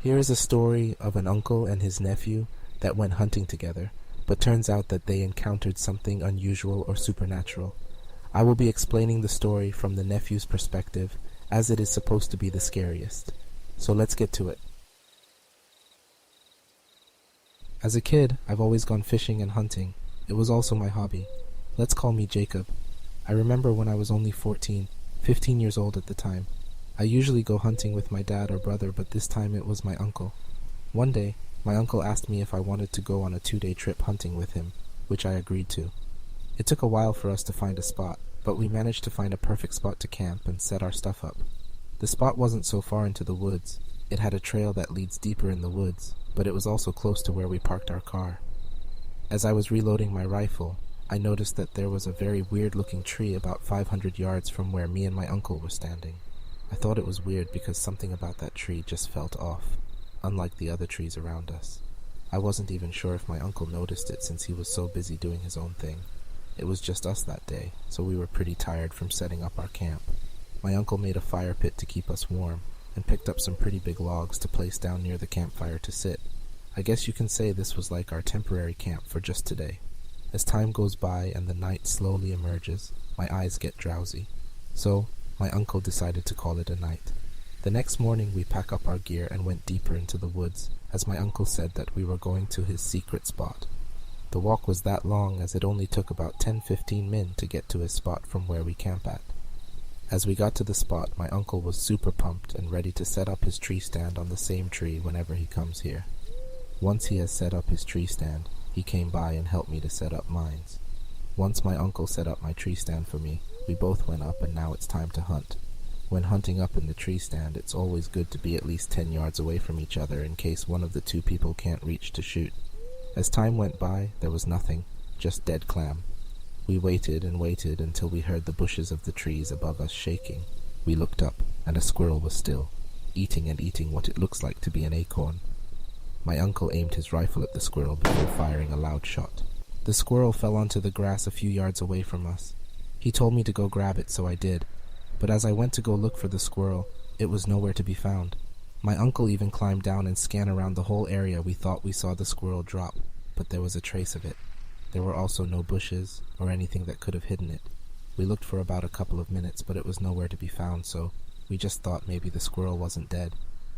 Here is a story of an uncle and his nephew that went hunting together, but turns out that they encountered something unusual or supernatural. I will be explaining the story from the nephew's perspective, as it is supposed to be the scariest. So let's get to it. As a kid, I've always gone fishing and hunting. It was also my hobby. Let's call me Jacob. I remember when I was only 14, 15 years old at the time. I usually go hunting with my dad or brother, but this time it was my uncle. One day, my uncle asked me if I wanted to go on a 2-day trip hunting with him, which I agreed to. It took a while for us to find a spot, but we managed to find a perfect spot to camp and set our stuff up. The spot wasn't so far into the woods. It had a trail that leads deeper in the woods, but it was also close to where we parked our car. As I was reloading my rifle, I noticed that there was a very weird-looking tree about 500 yards from where me and my uncle were standing. I thought it was weird because something about that tree just felt off, unlike the other trees around us. I wasn't even sure if my uncle noticed it since he was so busy doing his own thing. It was just us that day, so we were pretty tired from setting up our camp. My uncle made a fire pit to keep us warm, and picked up some pretty big logs to place down near the campfire to sit. I guess you can say this was like our temporary camp for just today. As time goes by and the night slowly emerges, my eyes get drowsy. So, my uncle decided to call it a night. The next morning we packed up our gear and went deeper into the woods, as my uncle said that we were going to his secret spot. The walk was that long as it only took about 10-15 min to get to his spot from where we camp at. As we got to the spot, my uncle was super pumped and ready to set up his tree stand on the same tree whenever he comes here. Once he has set up his tree stand, he came by and helped me to set up mine. Once my uncle set up my tree stand for me, we both went up and now it's time to hunt. When hunting up in the tree stand, it's always good to be at least 10 yards away from each other in case one of the two people can't reach to shoot. As time went by, there was nothing, just dead clam. We waited and waited until we heard the bushes of the trees above us shaking. We looked up, and a squirrel was still, eating what it looks like to be an acorn. My uncle aimed his rifle at the squirrel before firing a loud shot. The squirrel fell onto the grass a few yards away from us. He told me to go grab it, so I did. But as I went to go look for the squirrel, it was nowhere to be found. My uncle even climbed down and scanned around the whole area we thought we saw the squirrel drop, but there was a trace of it. There were also no bushes or anything that could have hidden it. We looked for about a couple of minutes, but it was nowhere to be found, so we just thought maybe the squirrel wasn't dead,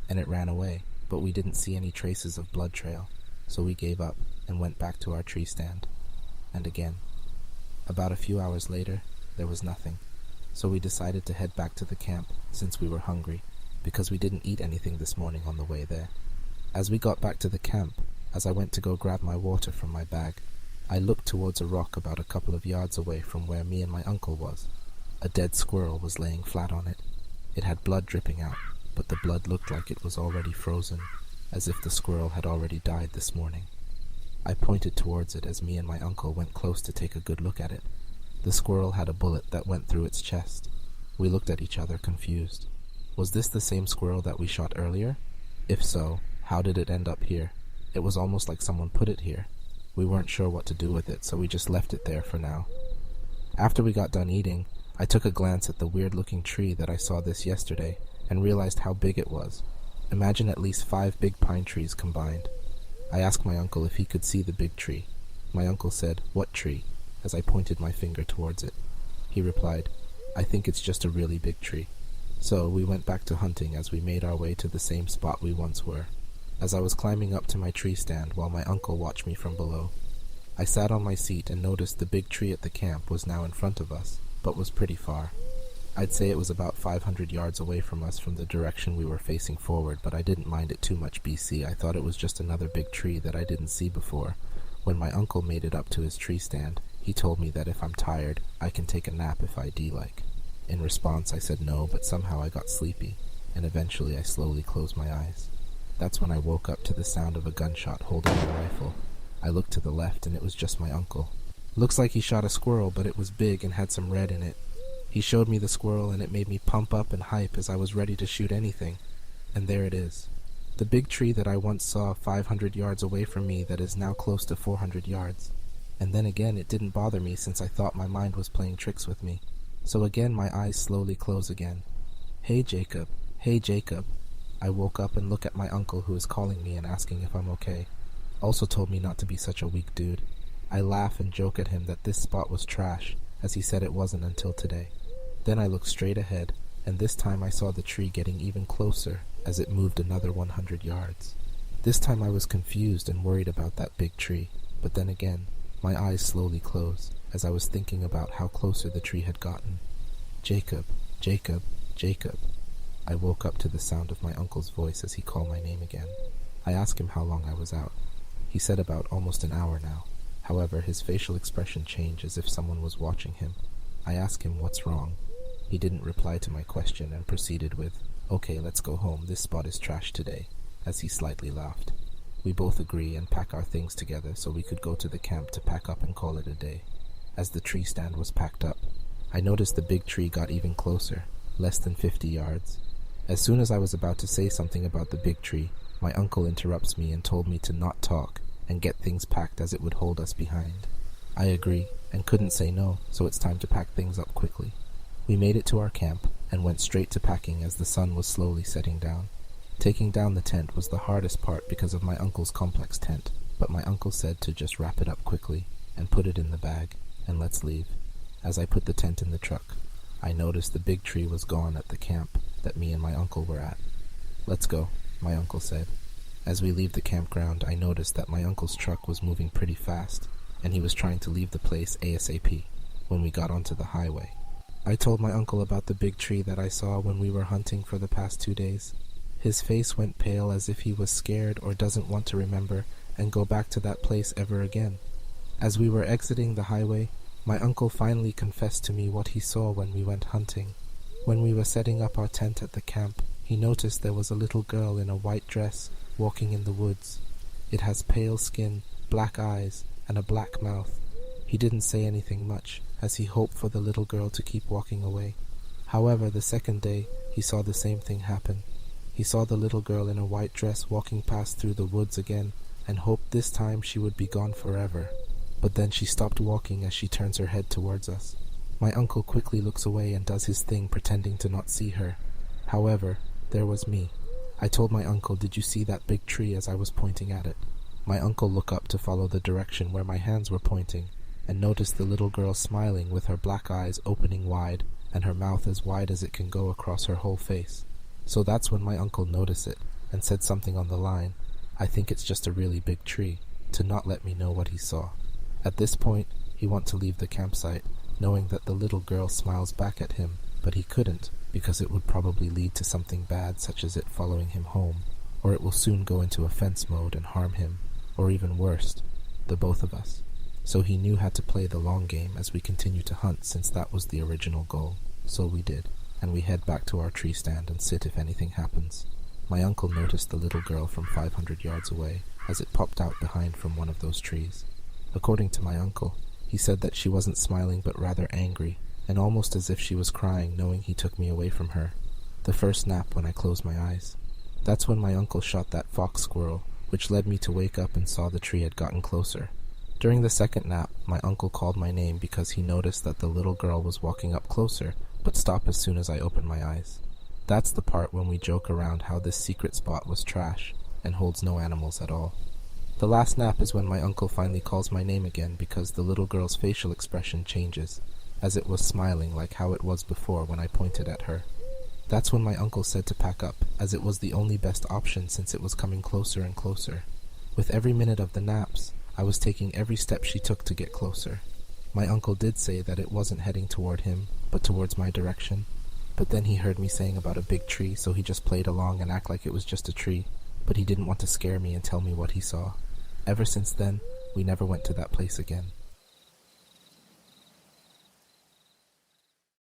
and it ran away, but we didn't see any traces of blood trail, so we gave up and went back to our tree stand. And again. About a few hours later, there was nothing, so we decided to head back to the camp since we were hungry, because we didn't eat anything this morning on the way there. As we got back to the camp, as I went to go grab my water from my bag, I looked towards a rock about a couple of yards away from where me and my uncle was. A dead squirrel was laying flat on it. It had blood dripping out, but the blood looked like it was already frozen, as if the squirrel had already died this morning. I pointed towards it as me and my uncle went close to take a good look at it. The squirrel had a bullet that went through its chest. We looked at each other confused. Was this the same squirrel that we shot earlier? If so, how did it end up here? It was almost like someone put it here. We weren't sure what to do with it, so we just left it there for now. After we got done eating, I took a glance at the weird-looking tree that I saw this yesterday and realized how big it was. Imagine at least 5 big pine trees combined. I asked my uncle if he could see the big tree. My uncle said, "What tree?" as I pointed my finger towards it. He replied, "I think it's just a really big tree." So we went back to hunting as we made our way to the same spot we once were. As I was climbing up to my tree stand while my uncle watched me from below, I sat on my seat and noticed the big tree at the camp was now in front of us, but was pretty far. I'd say it was about 500 yards away from us from the direction we were facing forward, but I didn't mind it too much, BC. I thought it was just another big tree that I didn't see before. When my uncle made it up to his tree stand, he told me that if I'm tired, I can take a nap if I like. In response, I said no, but somehow I got sleepy, and eventually I slowly closed my eyes. That's when I woke up to the sound of a gunshot holding my rifle. I looked to the left, and it was just my uncle. Looks like he shot a squirrel, but it was big and had some red in it. He showed me the squirrel, and it made me pump up and hype as I was ready to shoot anything. And there it is. The big tree that I once saw 500 yards away from me that is now close to 400 yards. And then again, it didn't bother me since I thought my mind was playing tricks with me. So again, my eyes slowly close again. Hey, Jacob. Hey, Jacob. I woke up and look at my uncle, who is calling me and asking if I'm okay. Also told me not to be such a weak dude. I laugh and joke at him that this spot was trash, as he said it wasn't until today. Then I looked straight ahead, and this time I saw the tree getting even closer as it moved another 100 yards. This time I was confused and worried about that big tree, but then again, my eyes slowly closed as I was thinking about how closer the tree had gotten. Jacob, Jacob, Jacob. I woke up to the sound of my uncle's voice as he called my name again. I asked him how long I was out. He said about almost an hour now. However, his facial expression changed as if someone was watching him. I asked him what's wrong. He didn't reply to my question and proceeded with, "Okay, let's go home. This spot is trash today," as he slightly laughed. We both agree and pack our things together so we could go to the camp to pack up and call it a day. As the tree stand was packed up, I noticed the big tree got even closer, less than 50 yards. As soon as I was about to say something about the big tree, my uncle interrupts me and told me to not talk and get things packed as it would hold us behind. I agree and couldn't say no, so it's time to pack things up quickly. We made it to our camp and went straight to packing as the sun was slowly setting down. Taking down the tent was the hardest part because of my uncle's complex tent, but my uncle said to just wrap it up quickly and put it in the bag and let's leave. As I put the tent in the truck, I noticed the big tree was gone at the camp that me and my uncle were at. "Let's go," my uncle said. As we leave the campground, I noticed that my uncle's truck was moving pretty fast, and he was trying to leave the place ASAP when we got onto the highway. I told my uncle about the big tree that I saw when we were hunting for the past 2 days. His face went pale as if he was scared or doesn't want to remember and go back to that place ever again. As we were exiting the highway, my uncle finally confessed to me what he saw when we went hunting. When we were setting up our tent at the camp, he noticed there was a little girl in a white dress walking in the woods. It has pale skin, black eyes, and a black mouth. He didn't say anything much, as he hoped for the little girl to keep walking away. However, the second day, he saw the same thing happen. He saw the little girl in a white dress walking past through the woods again, and hoped this time she would be gone forever. But then she stopped walking as she turns her head towards us. My uncle quickly looks away and does his thing pretending to not see her. However, there was me. I told my uncle, "Did you see that big tree?" as I was pointing at it. My uncle looked up to follow the direction where my hands were pointing, and noticed the little girl smiling with her black eyes opening wide and her mouth as wide as it can go across her whole face. So that's when my uncle noticed it and said something on the line, "I think it's just a really big tree," to not let me know what he saw. At this point, he wanted to leave the campsite, knowing that the little girl smiles back at him, but he couldn't, because it would probably lead to something bad, such as it following him home, or it will soon go into offense mode and harm him, or even worse, the both of us. So he knew how to play the long game as we continue to hunt, since that was the original goal. So we did, and we head back to our tree stand and sit if anything happens. My uncle noticed the little girl from 500 yards away as it popped out behind from one of those trees. According to my uncle, he said that she wasn't smiling but rather angry, and almost as if she was crying, knowing he took me away from her. The first nap when I closed my eyes. That's when my uncle shot that fox squirrel, which led me to wake up and saw the tree had gotten closer. During the second nap, my uncle called my name because he noticed that the little girl was walking up closer, but stopped as soon as I opened my eyes. That's the part when we joke around how this secret spot was trash and holds no animals at all. The last nap is when my uncle finally calls my name again because the little girl's facial expression changes, as it was smiling like how it was before when I pointed at her. That's when my uncle said to pack up, as it was the only best option since it was coming closer and closer. With every minute of the naps, I was taking every step she took to get closer. My uncle did say that it wasn't heading toward him, but towards my direction. But then he heard me saying about a big tree, so he just played along and acted like it was just a tree, but he didn't want to scare me and tell me what he saw. Ever since then, we never went to that place again.